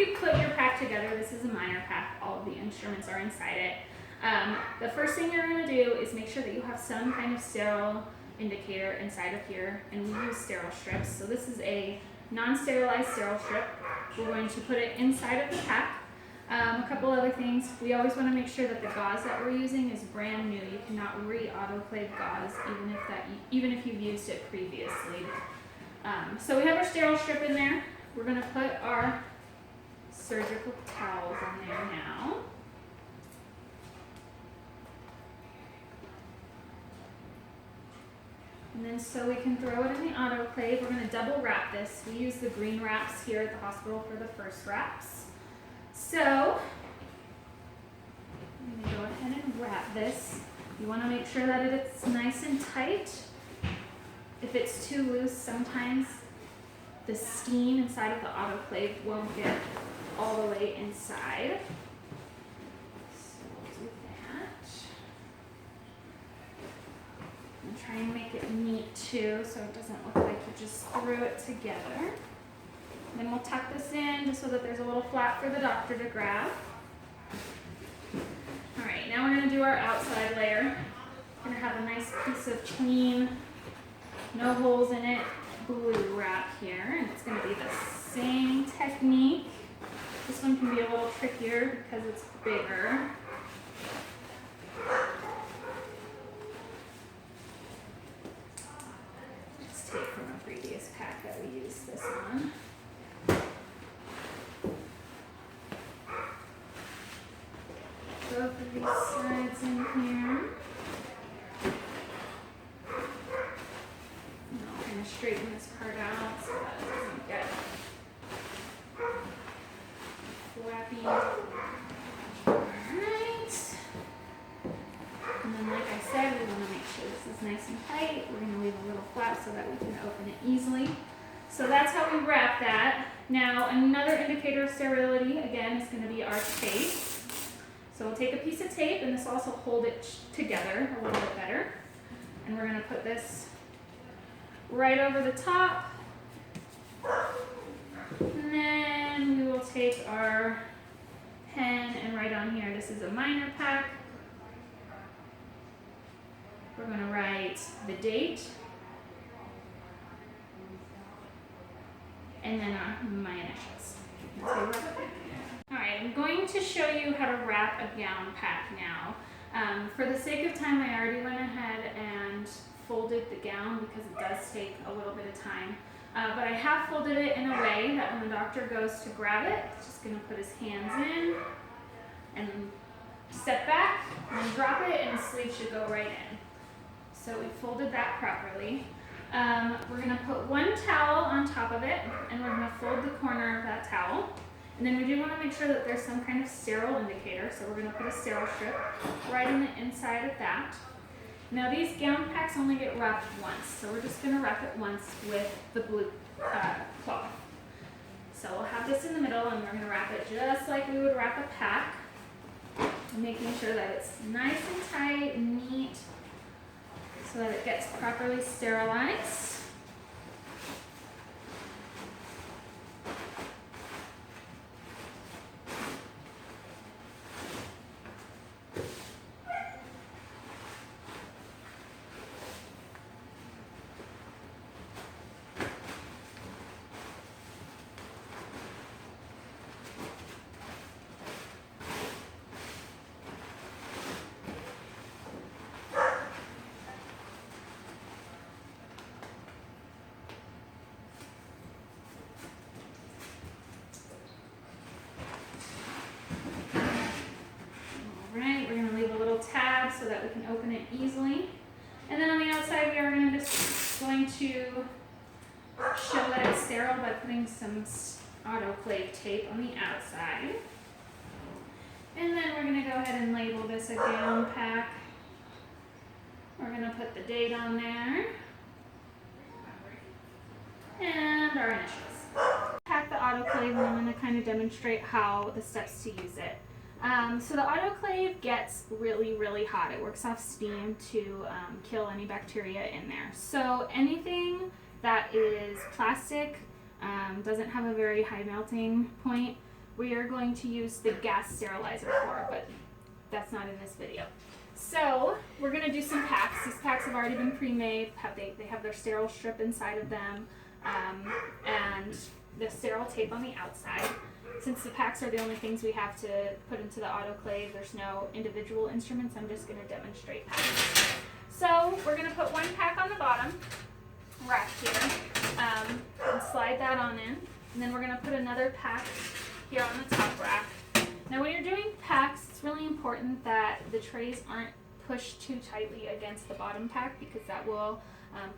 you put your pack together, this is a minor pack, all of the instruments are inside it. The first thing you're going to do is make sure that you have some kind of sterile indicator inside of here, and we use sterile strips. So this is a non-sterilized sterile strip. We're going to put it inside of the pack. A couple other things, we always want to make sure that the gauze that we're using is brand new. You cannot re-autoclave gauze even if you've used it previously. So we have our sterile strip in there. We're going to put our surgical towels in there now. And then so we can throw it in the autoclave, we're going to double wrap this. We use the green wraps here at the hospital for the first wraps. So I'm going to go ahead and wrap this. You want to make sure that it's nice and tight. If it's too loose, sometimes the steam inside of the autoclave won't get all the way inside. So we'll do that. And try and make it neat too, so it doesn't look like you just threw it together. Then we'll tuck this in just so that there's a little flap for the doctor to grab. All right, now we're going to do our outside layer. We're going to have a nice piece of clean, no holes in it, blue wrap here, and it's going to be the same technique. This one can be a little trickier because it's bigger. Let's take from a previous pack that we used this on. Both of these sides in here. And I'll kind of straighten this part out so that it doesn't get flappy. Alright. And then like I said, we want to make sure this is nice and tight. We're going to leave a little flap so that we can open it easily. So that's how we wrap that. Now another indicator of sterility, again, is going to be our tape. So we'll take a piece of tape, and this will also hold it together a little bit better. And we're going to put this right over the top. And then we will take our pen and write on here, this is a minor pack. We're going to write the date. And then my initials. That's how we wrap it. Alright, I'm going to show you how to wrap a gown pack now. For the sake of time, I already went ahead and folded the gown because it does take a little bit of time. But I have folded it in a way that when the doctor goes to grab it, he's just going to put his hands in and step back and drop it, and the sleeve should go right in. So we folded that properly. We're going to put one towel on top of it, and we're going to fold the corner of that towel. And then we do want to make sure that there's some kind of sterile indicator, so we're going to put a sterile strip right in the inside of that. Now these gown packs only get wrapped once, so we're just going to wrap it once with the blue cloth. So we'll have this in the middle, and we're going to wrap it just like we would wrap a pack, making sure that it's nice and tight and neat so that it gets properly sterilized. So that we can open it easily. And then on the outside, we are going to show that it's sterile by putting some autoclave tape on the outside. And then we're going to go ahead and label this a gown pack. We're going to put the date on there and our initials. Pack the autoclave, and I'm going to kind of demonstrate how the steps to use it. So the autoclave gets really, really hot. It works off steam to kill any bacteria in there. So anything that is plastic, doesn't have a very high melting point, we are going to use the gas sterilizer for, but that's not in this video. So we're going to do some packs. These packs have already been pre-made. They have their sterile strip inside of them, and the sterile tape on the outside. Since the packs are the only things we have to put into the autoclave, there's no individual instruments. I'm just going to demonstrate packs. So we're going to put one pack on the bottom rack here, and slide that on in. And then we're going to put another pack here on the top rack. Now when you're doing packs, it's really important that the trays aren't pushed too tightly against the bottom pack, because that will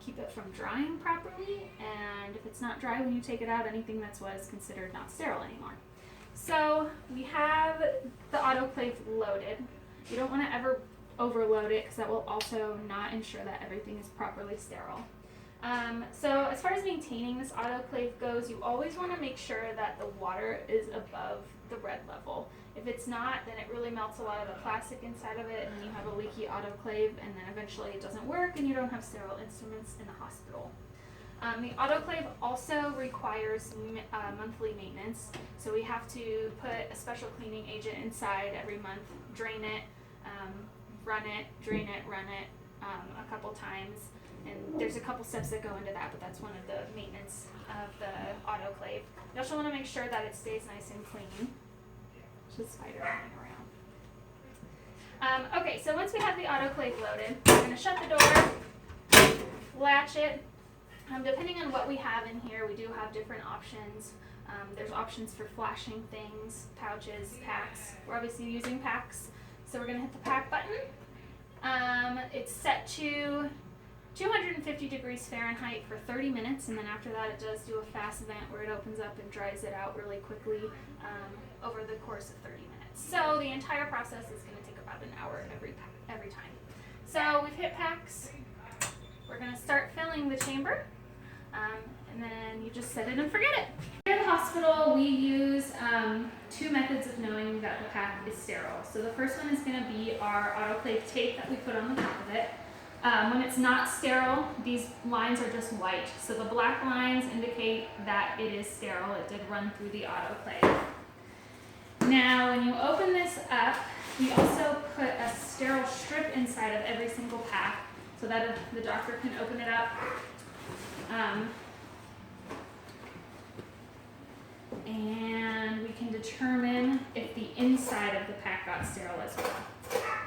keep it from drying properly, and if it's not dry when you take it out, anything that's wet is considered not sterile anymore. So we have the autoclave loaded. You don't want to ever overload it, because that will also not ensure that everything is properly sterile. So as far as maintaining this autoclave goes, you always want to make sure that the water is above the red level. If it's not, then it really melts a lot of the plastic inside of it, and then you have a leaky autoclave, and then eventually it doesn't work and you don't have sterile instruments in the hospital. The autoclave also requires monthly maintenance, so we have to put a special cleaning agent inside every month, drain it, run it, drain it, run it a couple times. And there's a couple steps that go into that, but that's one of the maintenance of the autoclave. You also want to make sure that it stays nice and clean. There's a spider running around. Okay, so once we have the autoclave loaded, we're going to shut the door, latch it. Depending on what we have in here, we do have different options. There's options for flashing things, pouches, packs. We're obviously using packs, so we're going to hit the pack button. It's set to 250 degrees Fahrenheit for 30 minutes, and then after that it does do a fast vent where it opens up and dries it out really quickly over the course of 30 minutes. So the entire process is going to take about an hour every time. So we've hit packs. We're going to start filling the chamber, and then you just set it and forget it. Here at the hospital we use two methods of knowing that the pack is sterile. So the first one is going to be our autoclave tape that we put on the top of it. When it's not sterile, these lines are just white. So the black lines indicate that it is sterile. It did run through the autoclave. Now, when you open this up, we also put a sterile strip inside of every single pack so that the doctor can open it up. And we can determine if the inside of the pack got sterile as well.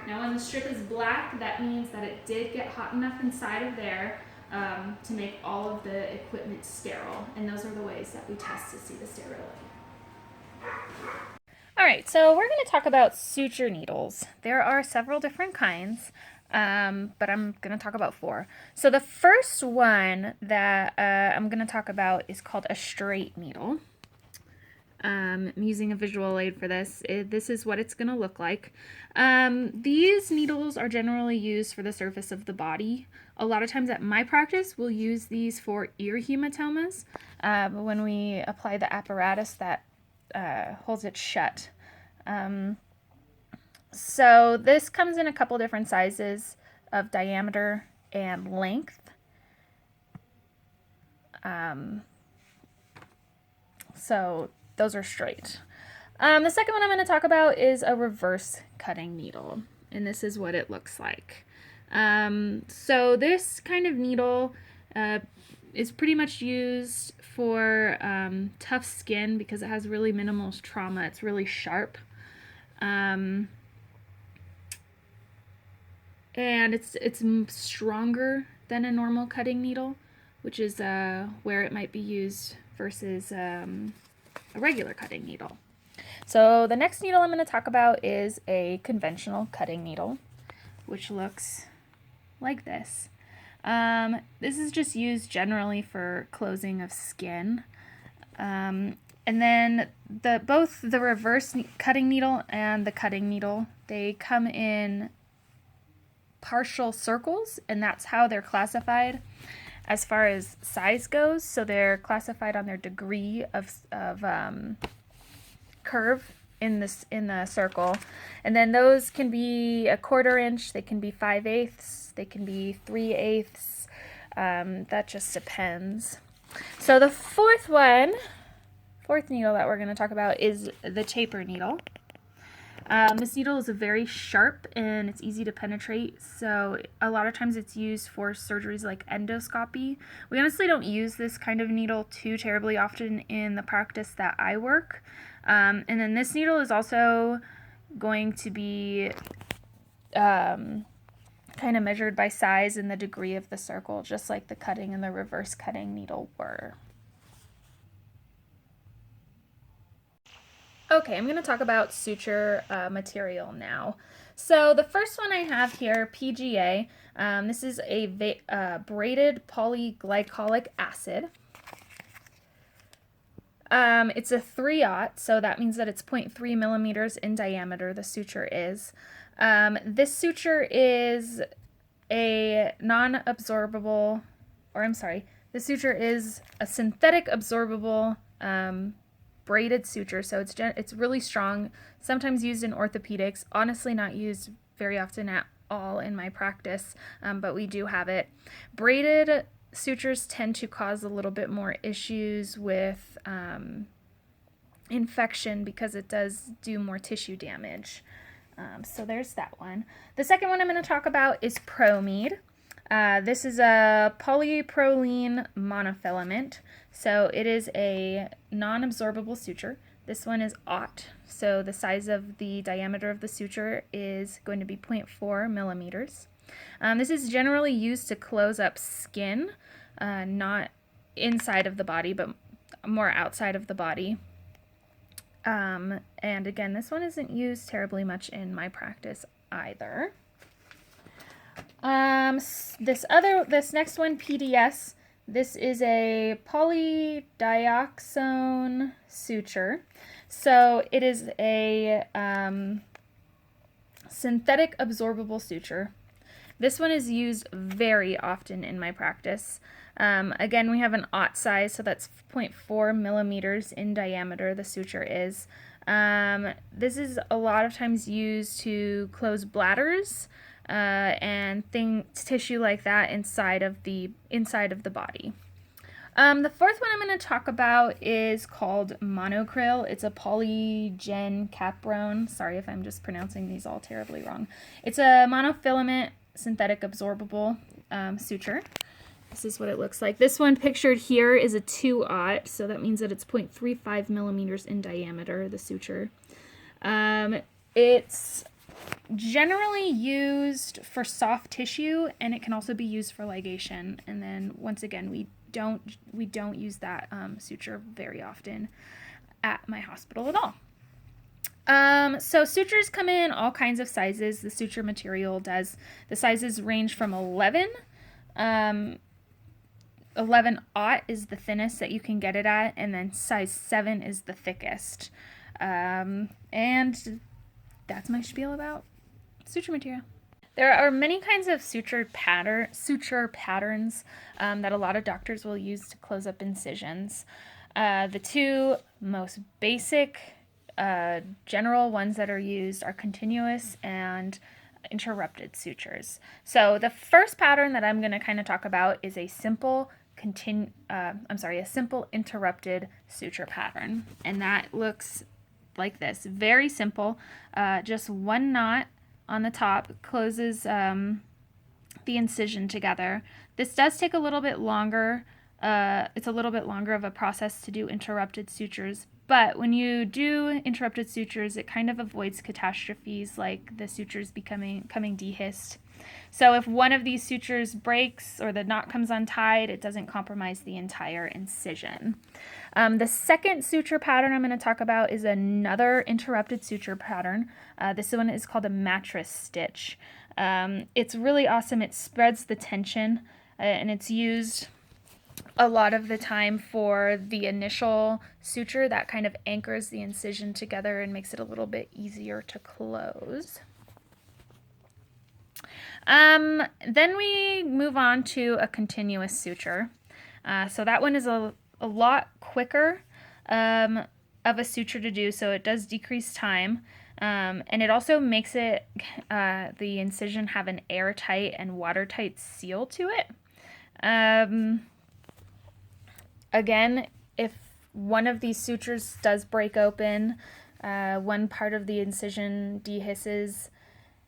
Now when the strip is black, that means that it did get hot enough inside of there to make all of the equipment sterile. And those are the ways that we test to see the sterility. Alright, so we're going to talk about suture needles. There are several different kinds, but I'm going to talk about 4. So the first one that I'm going to talk about is called a straight needle. I'm using a visual aid for this. This is what it's going to look like. These needles are generally used for the surface of the body. A lot of times at my practice, we'll use these for ear hematomas when we apply the apparatus that holds it shut. So this comes in a couple different sizes of diameter and length. So those are straight. The second one I'm going to talk about is a reverse cutting needle, and this is what it looks like. So this kind of needle is pretty much used for tough skin because it has really minimal trauma. It's really sharp. And it's stronger than a normal cutting needle, which is where it might be used versus a regular cutting needle. So the next needle I'm going to talk about is a conventional cutting needle, which looks like this. This is just used generally for closing of skin. And then both the reverse cutting needle and the cutting needle, they come in partial circles, and that's how they're classified as far as size goes. So they're classified on their degree of curve in the circle, and then those can be 1/4 inch, they can be 5/8, they can be 3/8. That just depends. So the fourth fourth needle that we're going to talk about is the taper needle. This needle is very sharp and it's easy to penetrate, so a lot of times it's used for surgeries like endoscopy. We honestly don't use this kind of needle too terribly often in the practice that I work. And then this needle is also going to be kind of measured by size and the degree of the circle, just like the cutting and the reverse cutting needle were. Okay, I'm going to talk about suture material now. So the first one I have here, PGA. This is a braided polyglycolic acid. It's a 3/0, so that means that it's 0.3 millimeters in diameter, the suture is. This suture is a non-absorbable, the suture is a synthetic absorbable braided suture, so it's really strong, sometimes used in orthopedics, honestly not used very often at all in my practice, but we do have it. Braided sutures tend to cause a little bit more issues with infection because it does do more tissue damage. So there's that one. The second one I'm going to talk about is Promede. This is a polypropylene monofilament, so it is a non-absorbable suture. This one is aught, so the size of the diameter of the suture is going to be 0.4 millimeters. This is generally used to close up skin, not inside of the body, but more outside of the body. And again, this one isn't used terribly much in my practice either. This next one, PDS, this is a polydioxone suture. So it is a synthetic absorbable suture. This one is used very often in my practice. Again, we have an aught size, so that's 0.4 millimeters in diameter, the suture is. This is a lot of times used to close bladders and tissue like that inside of the body. The fourth one I'm going to talk about is called Monocryl. It's a polygen-caprone. Sorry if I'm just pronouncing these all terribly wrong. It's a monofilament synthetic absorbable suture. This is what it looks like. This one pictured here is a 2/0, so that means that it's 0.35 millimeters in diameter, the suture. It's generally used for soft tissue, and it can also be used for ligation. And then once again, we don't use that suture very often at my hospital at all. So sutures come in all kinds of sizes. The suture material does. The sizes range from 11. 11/0 is the thinnest that you can get it at, and then size 7 is the thickest. And that's my spiel about suture material. There are many kinds of suture patterns that a lot of doctors will use to close up incisions. The two most basic general ones that are used are continuous and interrupted sutures. So the first pattern that I'm going to kind of talk about is a simple interrupted suture pattern, and that looks like this. Very simple. Just one knot on the top closes the incision together. This does take a little bit longer. It's a little bit longer of a process to do interrupted sutures, but when you do interrupted sutures, it kind of avoids catastrophes like the sutures coming dehisced. So if one of these sutures breaks or the knot comes untied, it doesn't compromise the entire incision. The second suture pattern I'm going to talk about is another interrupted suture pattern. This one is called a mattress stitch. It's really awesome. It spreads the tension, and it's used a lot of the time for the initial suture that kind of anchors the incision together and makes it a little bit easier to close. Then we move on to a continuous suture. So that one is a lot quicker of a suture to do, so it does decrease time. And it also makes it the incision have an airtight and watertight seal to it. Again, if one of these sutures does break open, one part of the incision dehisces,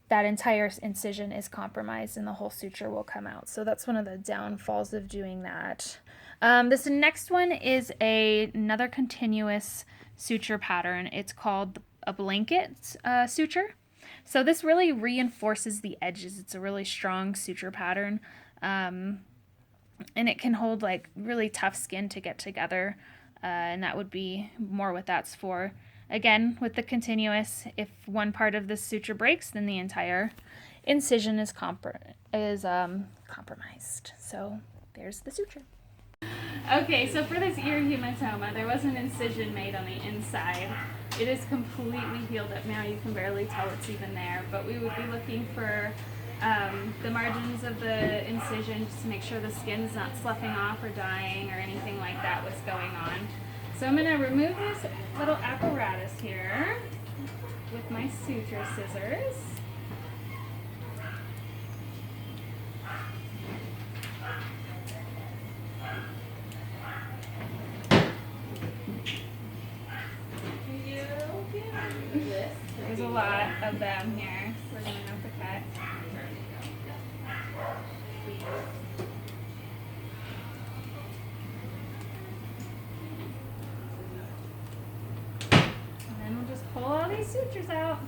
that entire incision is compromised and the whole suture will come out. So that's one of the downfalls of doing that. This next one is another continuous suture pattern. It's called a blanket suture. So this really reinforces the edges. It's a really strong suture pattern. And it can hold like really tough skin to get together. And that would be more what that's for. Again, with the continuous, if one part of the suture breaks, then the entire incision is compromised. So there's the suture. Okay, so for this ear hematoma, there was an incision made on the inside. It is completely healed up now. You can barely tell it's even there, but we would be looking for the margins of the incision just to make sure the skin's not sloughing off or dying or anything like that was going on. So I'm going to remove this little apparatus here with my suture scissors. There's a lot of them here, so we're going to have to cut. And then we'll just pull all these sutures out.